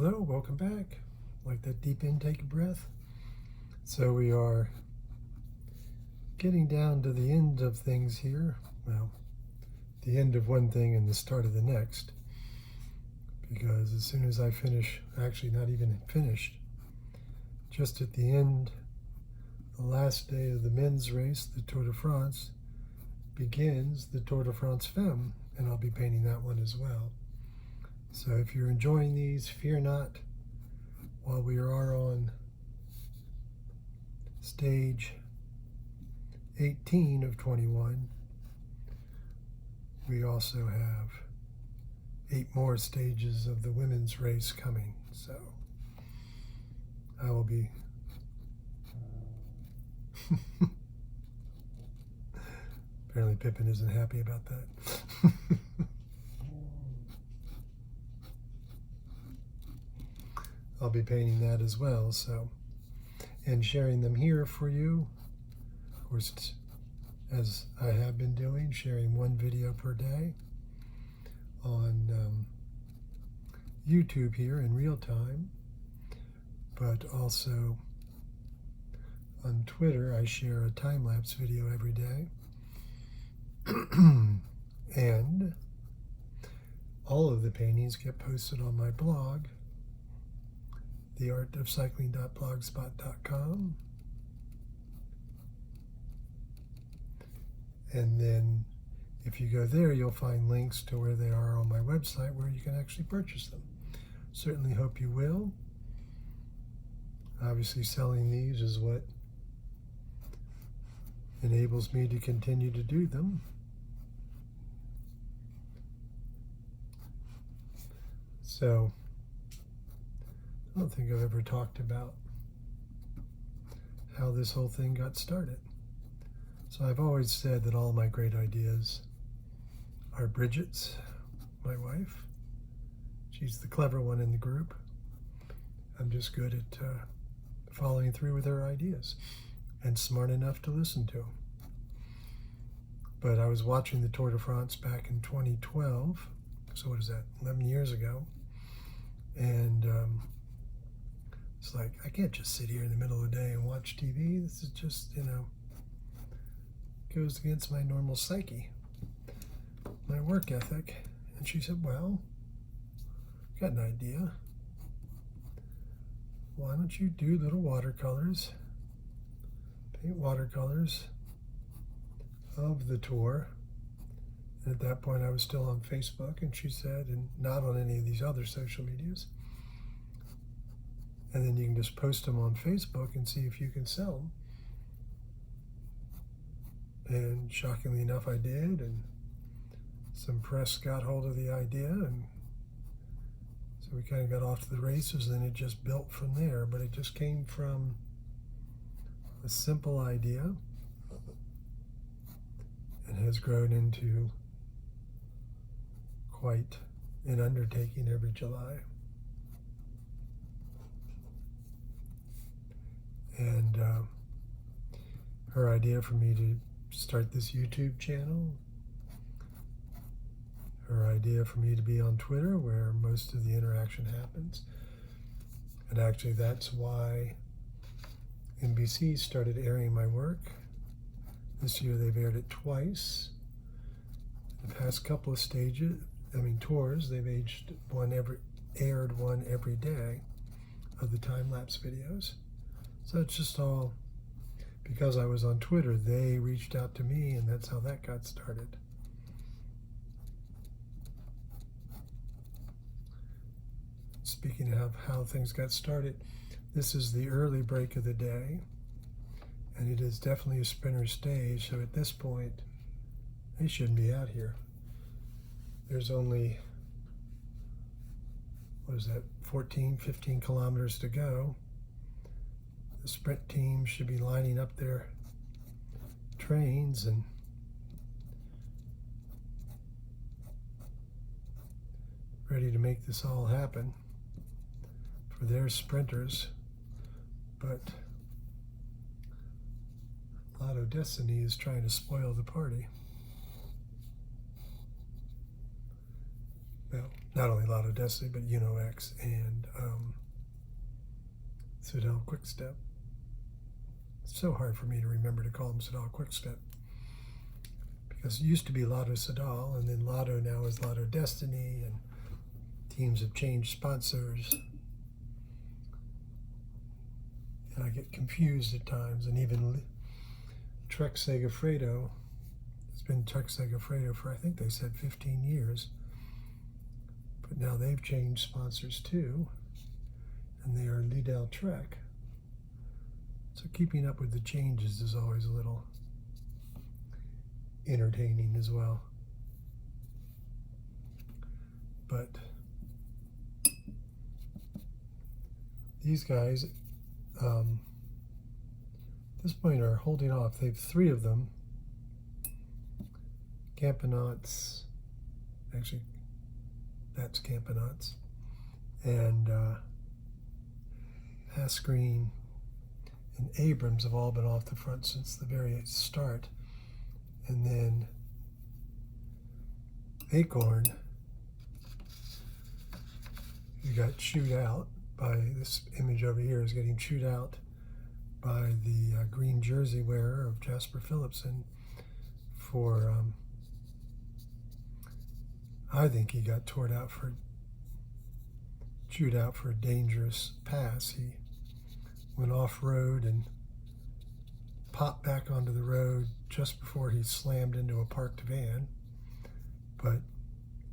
Hello, welcome back. Like that deep intake of breath? So we are getting down to the end of things here. Well, the end of one thing and the start of the next. Because as soon as I finish, actually not even finished, just at the end, the last day of the men's race, the Tour de France, begins the Tour de France Femme, and I'll be painting that one as well. So if you're enjoying these, fear not. While we are on stage 18 of 21, we also have 8 more stages of the women's race coming. So I will be apparently Pippin isn't happy about that. I'll be painting that as well, so, and sharing them here for you. Of course, as I have been doing, sharing one video per day on YouTube here in real time, but also on Twitter I share a time-lapse video every day. And all of the paintings get posted on my blog, theartofcycling.blogspot.com. And then if you go there, you'll find links to where they are on my website where you can actually purchase them. Certainly hope you will. Obviously selling these is what enables me to continue to do them. So I don't think I've ever talked about how this whole thing got started. So I've always said that all my great ideas are Bridget's, my wife. She's the clever one in the group. I'm just good at following through with her ideas and smart enough to listen to them. But I was watching the Tour de France back in 2012. So what is that, 11 years ago? And it's like, I can't just sit here in the middle of the day and watch TV. This is just, goes against my normal psyche, my work ethic. And she said, well, got an idea. Why don't you do little watercolors, paint watercolors of the tour. And at that point I was still on Facebook, and she said, and not on any of these other social medias. And then you can just post them on Facebook and see if you can sell them. And shockingly enough, I did, and some press got hold of the idea, and so we kind of got off to the races, and it just built from there. But it just came from a simple idea and has grown into quite an undertaking every July. And her idea for me to start this YouTube channel, her idea for me to be on Twitter where most of the interaction happens. And actually that's why NBC started airing my work. This year they've aired it twice. The past couple of tours, they've aired one every day of the time-lapse videos. So it's just all because I was on Twitter. They reached out to me, and that's how that got started. Speaking of how things got started, this is the early break of the day, and it is definitely a sprinter stage. So at this point, they shouldn't be out here. There's only, 14, 15 kilometers to go. The sprint team should be lining up their trains and ready to make this all happen for their sprinters. But Lotto Destiny is trying to spoil the party. Well, not only Lotto Destiny, but UnoX and Sidel Quickstep. It's so hard for me to remember to call them Sidel Quickstep, because it used to be Lotto Sidel, and then Lotto now is Lotto Destiny, and teams have changed sponsors. And I get confused at times, and even Trek Segafredo, it's been Trek Segafredo for, I think they said 15 years, but now they've changed sponsors too, and they are Lidl Trek. So keeping up with the changes is always a little entertaining as well. But these guys, at this point, are holding off. They have 3 of them. Campanats, actually, that's Campanats, and Asgreen and Abrams have all been off the front since the very start. And then Acorn, who got chewed out by, this image over here is getting chewed out by the green jersey wearer of Jasper Philipsen for, I think he got chewed out for a dangerous pass. He went off-road and popped back onto the road just before he slammed into a parked van, but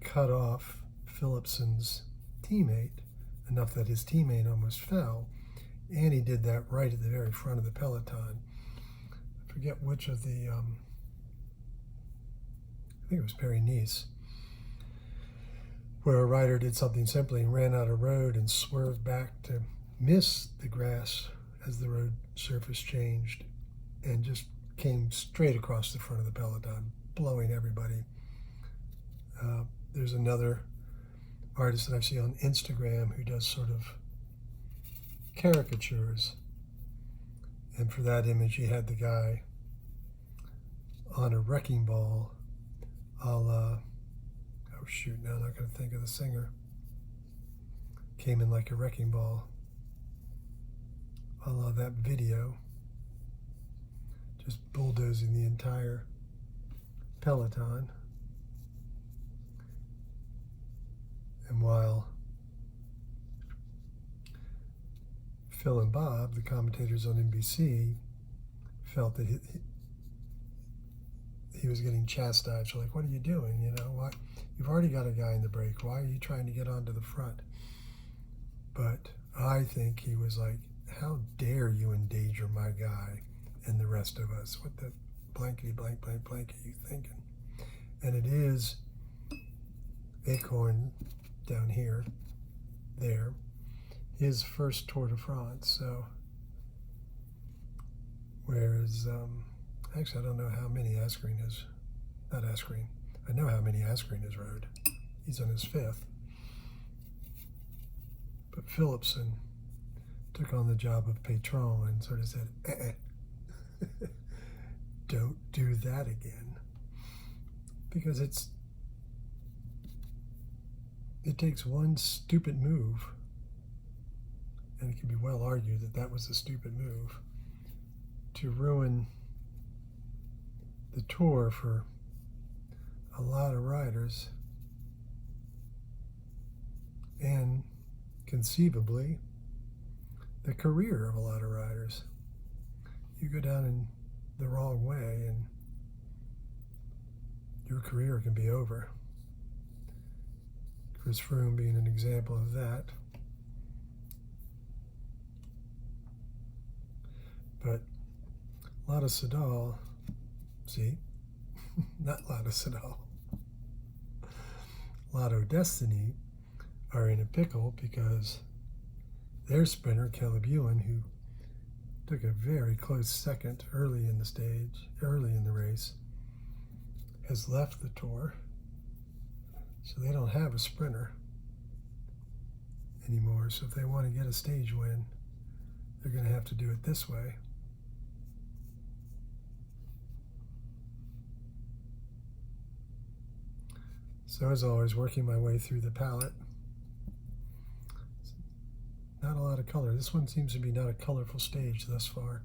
cut off Philipsen's teammate enough that his teammate almost fell, and he did that right at the very front of the peloton. I forget which of the, I think it was Paris-Nice, where a rider did something simply and ran out of road and swerved back to miss the grass as the road surface changed, and just came straight across the front of the peloton, blowing everybody. There's another artist that I see on Instagram who does sort of caricatures, and for that image he had the guy on a wrecking ball, a la, oh shoot, now I'm not going to think of the singer, came in like a wrecking ball, a la that video, just bulldozing the entire peloton. And while Phil and Bob, the commentators on NBC, felt that he was getting chastised. Like, what are you doing? You know, why? You've already got a guy in the break. Why are you trying to get onto the front? But I think he was like, how dare you endanger my guy and the rest of us? What the blankety blank blank blank are you thinking? And it is Acorn down here, there, his first Tour de France. So, whereas, actually I don't know how many Asgreen is, not Asgreen, I know how many Asgreen has rode. He's on his 5th. But Philipsen took on the job of patron and sort of said, don't do that again. Because it takes one stupid move, and it can be well argued that that was a stupid move, to ruin the tour for a lot of riders, and conceivably the career of a lot of riders. You go down in the wrong way and your career can be over. Chris Froome being an example of that. But Lotto Sidal, see, not Lotto Sidal, Lotto Destiny are in a pickle because their sprinter, Caleb Ewan, who took a very close second early in the race, has left the tour. So they don't have a sprinter anymore. So if they want to get a stage win, they're going to have to do it this way. So as always, working my way through the palette. Not a lot of color. This one seems to be not a colorful stage thus far.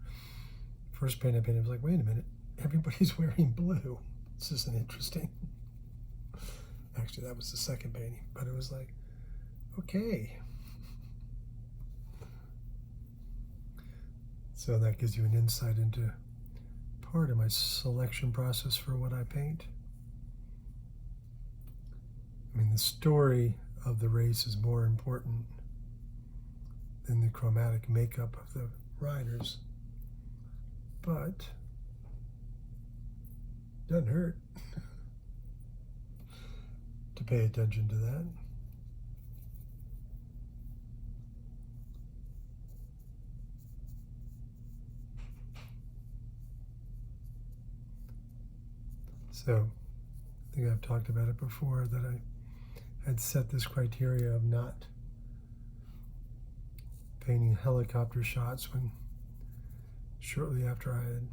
First paint I painted, I was like, wait a minute, everybody's wearing blue. This isn't interesting. Actually, that was the second painting, but it was like, okay. So that gives you an insight into part of my selection process for what I paint. I mean, the story of the race is more important than the chromatic makeup of the riders, but doesn't hurt to pay attention to that. So I think I've talked about it before that I had set this criteria of not painting helicopter shots when shortly after I had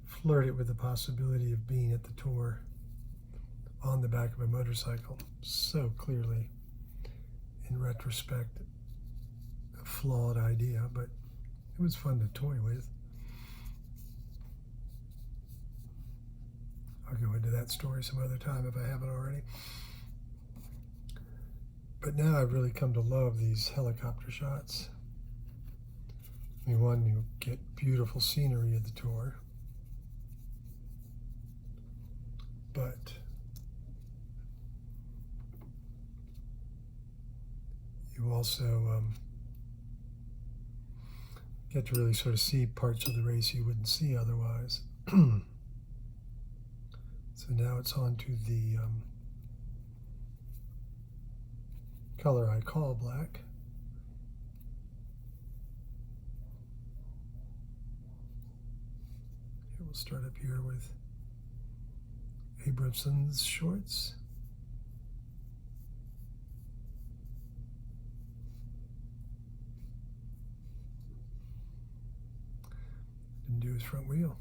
flirted with the possibility of being at the tour on the back of a motorcycle. So clearly, in retrospect, a flawed idea, but it was fun to toy with. I'll go into that story some other time if I haven't already. But now I've really come to love these helicopter shots. I mean, one, you get beautiful scenery at the tour, but you also get to really sort of see parts of the race you wouldn't see otherwise. So now it's on to the color I call black. We'll start up here with Abramson's shorts. Didn't do his front wheel.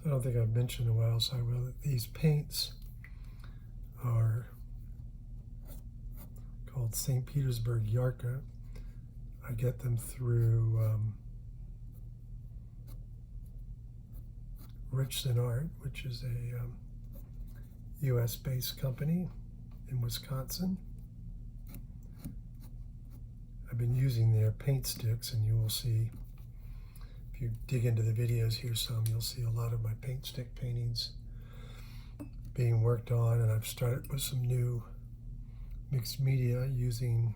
I don't think I've mentioned in a while, so I will, that these paints are called St. Petersburg Yarka. I get them through Richson Art, which is a US-based company in Wisconsin. I've been using their paint sticks, and you will see, if you dig into the videos here some, you'll see a lot of my paint stick paintings being worked on, and I've started with some new mixed media using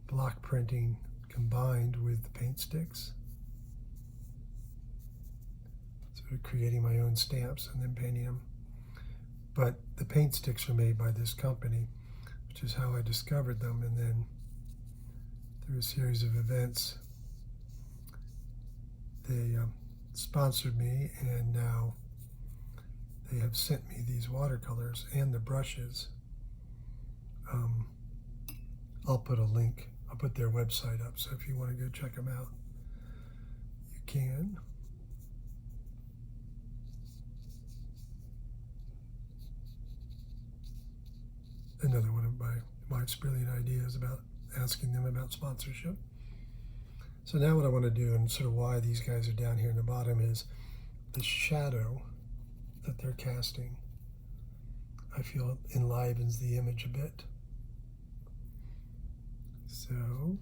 block printing combined with the paint sticks. So creating my own stamps and then painting them. But the paint sticks are made by this company, which is how I discovered them, and then through a series of events, they sponsored me, and now they have sent me these watercolors and the brushes. I'll put a link, I'll put their website up, so if you want to go check them out, you can. Another one of my wife's brilliant ideas about asking them about sponsorship. So now what I want to do, and sort of why these guys are down here in the bottom, is the shadow that they're casting, I feel enlivens the image a bit. So,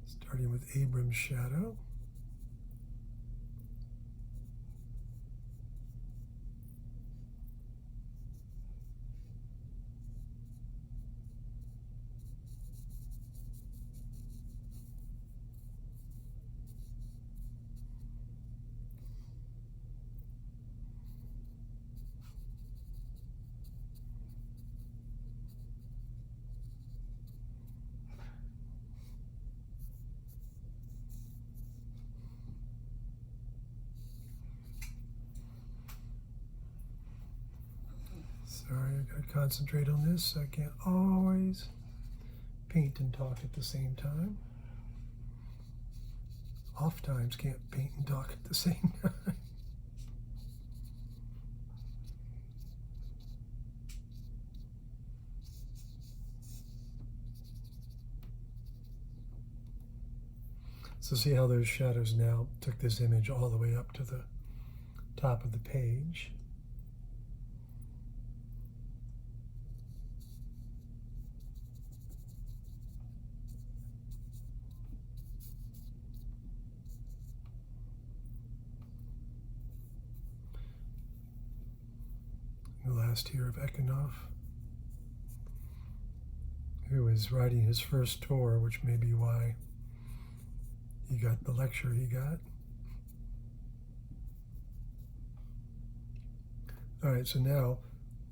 starting with Abram's shadow. Sorry, I gotta concentrate on this. I can't always paint and talk at the same time. Oft times can't paint and talk at the same time. So see how those shadows now took this image all the way up to the top of the page. The last here of Ekanov, who is writing his first tour, which may be why he got the lecture he got. All right, so now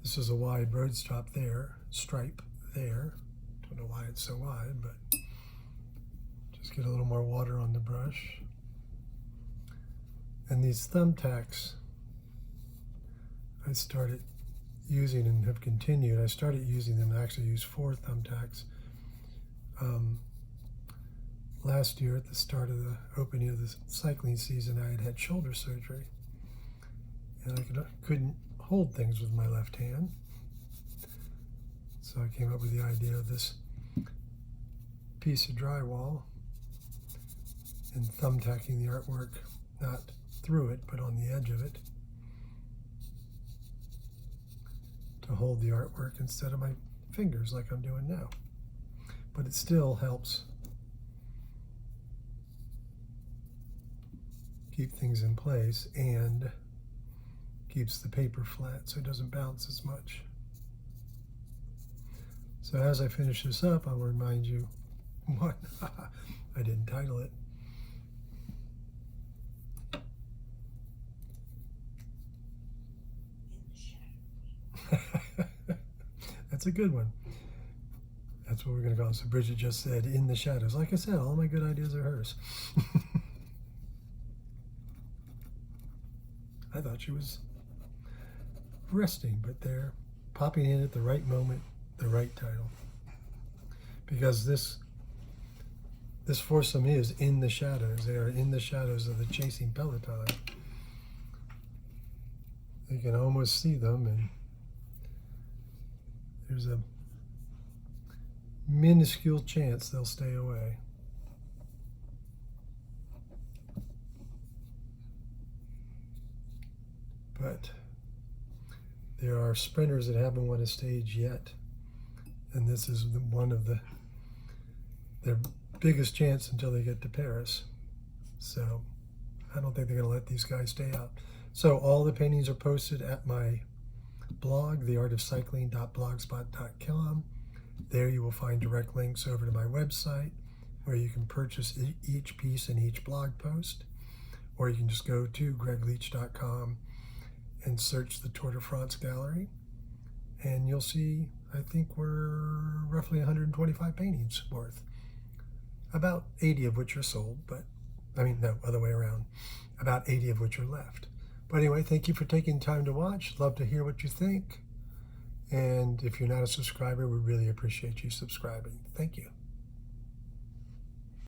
this is a wide road stripe there. Don't know why it's so wide, but just get a little more water on the brush. And these thumbtacks I started using and have continued. I started using them. I actually used 4 thumbtacks last year at the start of the opening of the cycling season. I had shoulder surgery, and I couldn't hold things with my left hand. So I came up with the idea of this piece of drywall and thumbtacking the artwork, not through it, but on the edge of it, to hold the artwork instead of my fingers like I'm doing now. But it still helps keep things in place and keeps the paper flat so it doesn't bounce as much. So as I finish this up, I'll remind you what I didn't title it. That's a good one. That's what we're going to call it. So Bridget just said, in the shadows. Like I said, all my good ideas are hers. I thought she was resting, but they're popping in at the right moment, the right title. Because this foursome is in the shadows. They are in the shadows of the chasing peloton. You can almost see them, and there's a minuscule chance they'll stay away. But there are sprinters that haven't won a stage yet, and this is one of their biggest chance until they get to Paris. So I don't think they're going to let these guys stay out. So all the paintings are posted at my blog, theartofcycling.blogspot.com. There you will find direct links over to my website where you can purchase each piece in each blog post, or you can just go to gregleach.com and search the Tour de France gallery, and you'll see, I think we're roughly 125 paintings worth, about 80 of which are sold, but I mean, no, other way around, about 80 of which are left. But anyway, thank you for taking time to watch. Love to hear what you think. And if you're not a subscriber, we really appreciate you subscribing. Thank you.